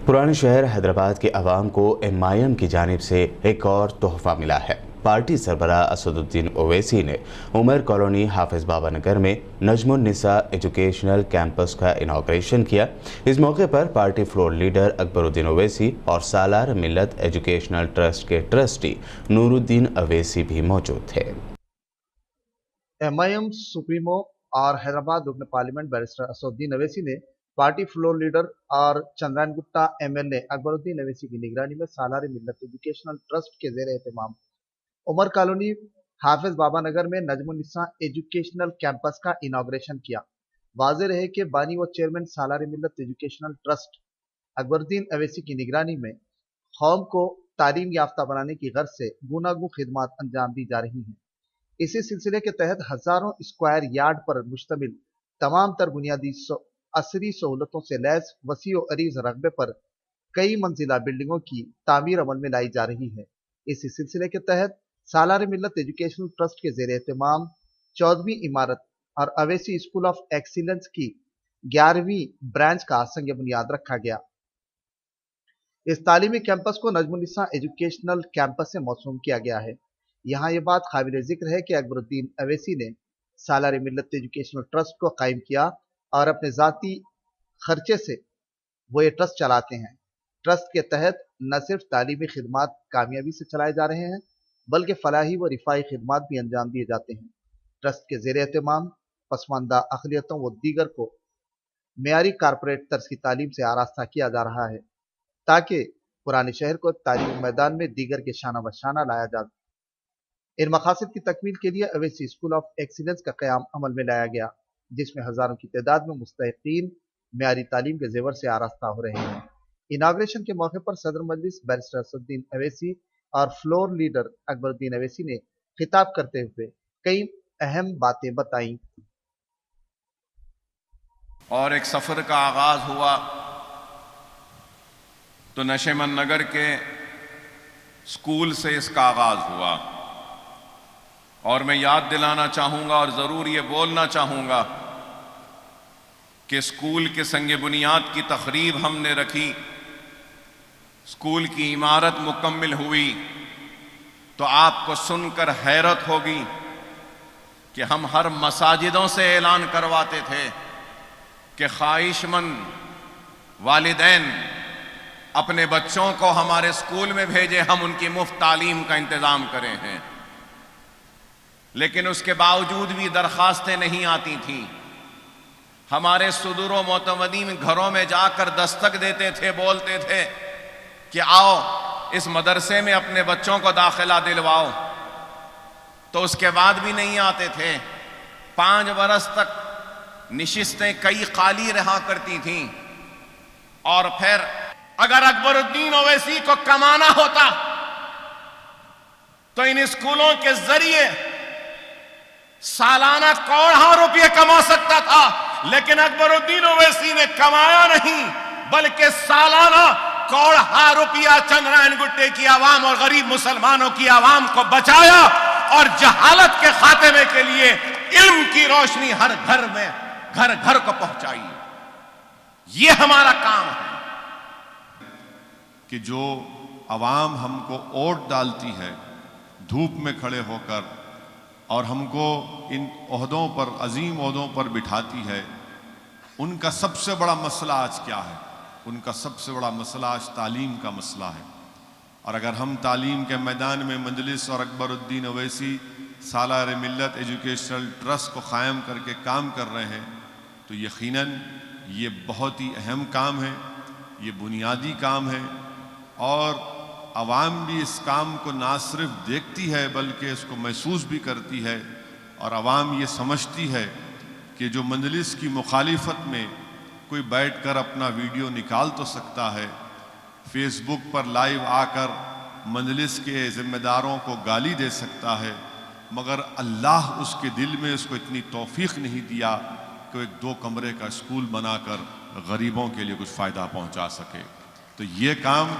पुराने शहर हैदराबाद के अवाम को MIM की जानिब से एक और तोहफा मिला है। पार्टी सरबराह असदुद्दीन ओवैसी ने उमर कॉलोनी हाफिज बाबा नगर में नजमुन्निसा एजुकेशनल कैंपस का इनॉग्रेशन किया। इस मौके पर party floor leader Akbaruddin Owaisi और सालार मिल्लत एजुकेशनल ट्रस्ट के ट्रस्टी नूरुद्दीन ओवैसी भी मौजूद थे। MIM सुप्रीमो और हैदराबाद रुकन पार्लियामेंट बैरिस्टर असदुद्दीन ओवैसी ने पार्टी फ्लोर लीडर और चंद्रायन गुट्टा MLA अकबरुद्दीन ओवैसी की निगरानी में सालार मिल्लत एजुकेशनल ट्रस्ट के ज़ेर एहतमाम उमर कॉलोनी हाफिज बाबा नगर में नजमुन्निसा एजुकेशनल कैंपस का इनॉग्रेशन किया। वाज़ेह रहे कि बानी व चेयरमैन सालार मिल्लत एजुकेशनल ट्रस्ट अकबरुद्दीन ओवैसी की निगरानी में कौम को तालीम याफ्ता बनाने की गर्ज से गूनागू खिदमात अंजाम दी जा रही हैं। इसी सिलसिले के तहत हजारों स्क्वायर यार्ड पर मुश्तमिल तमाम तर बुनियादी असरी सहूलतों से लैस वसी व अरीज रकबे पर कई मंजिला बिल्डिंगों की तामीर अमल में लाई जा रही है। इसी सिलसिले के तहत सालार मिल्लत एजुकेशनल ट्रस्ट के ज़ेर एहतमाम 14वीं इमारत और अवैसी स्कूल ऑफ एक्सीलेंस की 11वीं ब्रांच का संग बुनियाद रखा गया। इस तालीमी कैंपस को नजमुन्निसा एजुकेशनल कैंपस से मौसूम किया गया है। यहाँ ये बात काबिल जिक्र है कि अकबरुद्दीन ओवैसी ने सालार मिल्लत एजुकेशनल ट्रस्ट को कायम किया और अपने ज़ाती खर्चे से वो ये ट्रस्ट चलाते हैं। ट्रस्ट के तहत न सिर्फ तालीमी खिदमात कामयाबी से चलाए जा रहे हैं बल्कि फलाही व रिफाई खिदमात भी अंजाम दिए जाते हैं। ट्रस्ट के ज़ेर एहतमाम पसमानदा अक़लियतों व दीगर को मेयारी कारपोरेट तर्ज की तालीम से आरास्ता किया जा रहा है ताकि पुराने शहर को तालीमी मैदान में दीगर के शाना बशाना लाया जा। इन मकासद की तकमील के लिए अवैसी स्कूल ऑफ एक्सीलेंस का क़याम अमल में लाया गया, जिसमें हज़ारों की तादाद में मुस्तहिक़ीन मेयारी तालीम के ज़ेवर से आरास्ता हो रहे हैं। इनाग्रेशन के मौके पर सदर मजलिस बैरिस्टर असदुद्दीन ओवैसी और फ्लोर लीडर अकबरुद्दीन ओवैसी ने खिताब करते हुए कई अहम बातें बताईं। और एक सफ़र का आगाज़ हुआ तो नशेमन नगर के स्कूल से इसका आगाज़ हुआ और मैं याद दिलाना चाहूँगा और ज़रूर ये बोलना चाहूँगा कि स्कूल के संग बुनियाद की तक़रीब हमने रखी, स्कूल की इमारत मुकम्मल हुई तो आपको सुनकर हैरत होगी कि हम हर मसाजिदों से ऐलान करवाते थे कि ख्वाहिशमंद वालिदैन अपने बच्चों को हमारे स्कूल में भेजें, हम उनकी मुफ्त तालीम का इंतज़ाम करें हैं। लेकिन उसके बावजूद भी दरख्वास्तें नहीं आती थीं। हमारे सुदूर व मोतमदीन घरों में जाकर दस्तक देते थे, बोलते थे कि आओ इस मदरसे में अपने बच्चों को दाखिला दिलवाओ, तो उसके बाद भी नहीं आते थे। 5 बरस तक निशिस्तें कई खाली रहा करती थीं और फिर अगर अकबरुद्दीन ओवैसी को कमाना होता तो इन स्कूलों के जरिए सालाना करोड़ों रुपये कमा सकता था, लेकिन अकबरुद्दीन ओवैसी ने कमाया नहीं बल्कि सालाना करोड़ों रुपया चंद्रायन गुट्टे की आवाम और गरीब मुसलमानों की आवाम को बचाया और जहालत के खात्मे के लिए इल्म की रोशनी हर घर में घर घर को पहुंचाई। ये हमारा काम है कि जो आवाम हमको वोट डालती है धूप में खड़े होकर और हमको इन ओहदों पर, अजीम ओहदों पर बिठाती है, उनका सबसे बड़ा मसला आज क्या है? उनका सबसे बड़ा मसला आज तालीम का मसला है। और अगर हम तालीम के मैदान में मजलिस और अकबरुद्दीन ओवैसी सालार मिल्लत एजुकेशनल ट्रस्ट को क़ायम करके काम कर रहे हैं तो यकीनन ये बहुत ही अहम काम है, ये बुनियादी काम है और आवाम भी इस काम को ना सिर्फ देखती है बल्कि इसको महसूस भी करती है। और आवाम ये समझती है कि जो मजलिस की मुखालिफत में कोई बैठकर अपना वीडियो निकाल तो सकता है, फेसबुक पर लाइव आकर मजलिस के ज़िम्मेदारों को गाली दे सकता है, मगर अल्लाह उसके दिल में उसको इतनी तौफीक नहीं दिया कि एक 2 कमरे का स्कूल बनाकर गरीबों के लिए कुछ फ़ायदा पहुंचा सके। तो ये काम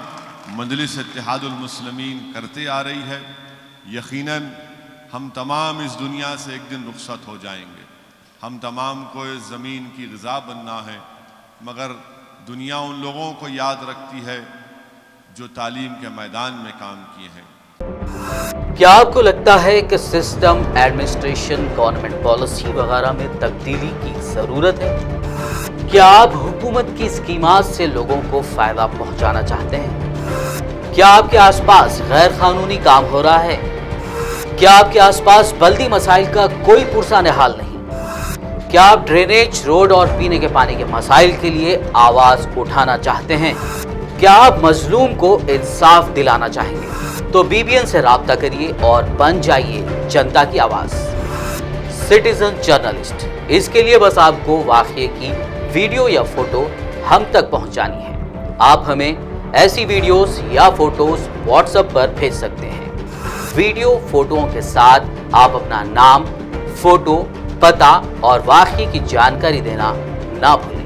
मजलिस इत्तेहादुल मुस्लिमीन करते आ रही है। यकीनन हम तमाम इस दुनिया से एक दिन रुखसत हो जाएंगे, हम तमाम को इस ज़मीन की ग़िज़ा बनना है, मगर दुनिया उन लोगों को याद रखती है जो तालीम के मैदान में काम किए हैं। क्या आपको लगता है कि सिस्टम, एडमिनिस्ट्रेशन, गवर्नमेंट पॉलिसी वगैरह में तब्दीली की ज़रूरत है? क्या आप हुकूमत की स्कीमात से लोगों को फ़ायदा पहुंचाना चाहते हैं? क्या आपके आसपास गैर कानूनी काम हो रहा है? क्या आपके आसपास बल्दी मसाइल का कोई पुरसाने हाल नहीं? क्या आप ड्रेनेज, रोड और पीने के पानी के मसाइल के लिए आवाज़ उठाना चाहते हैं? क्या आप मजलूम को इंसाफ दिलाना चाहेंगे? तो BBN से राब्ता करिए और बन जाइए जनता की आवाज़, सिटीजन जर्नलिस्ट। इसके लिए बस आपको वाक़ये की वीडियो या फोटो हम तक पहुंचानी है। आप हमें ऐसी वीडियोस या फोटोज WhatsApp पर भेज सकते हैं। वीडियो फोटोओं के साथ आप अपना नाम, फोटो, पता और वाक़ये की जानकारी देना ना भूलें।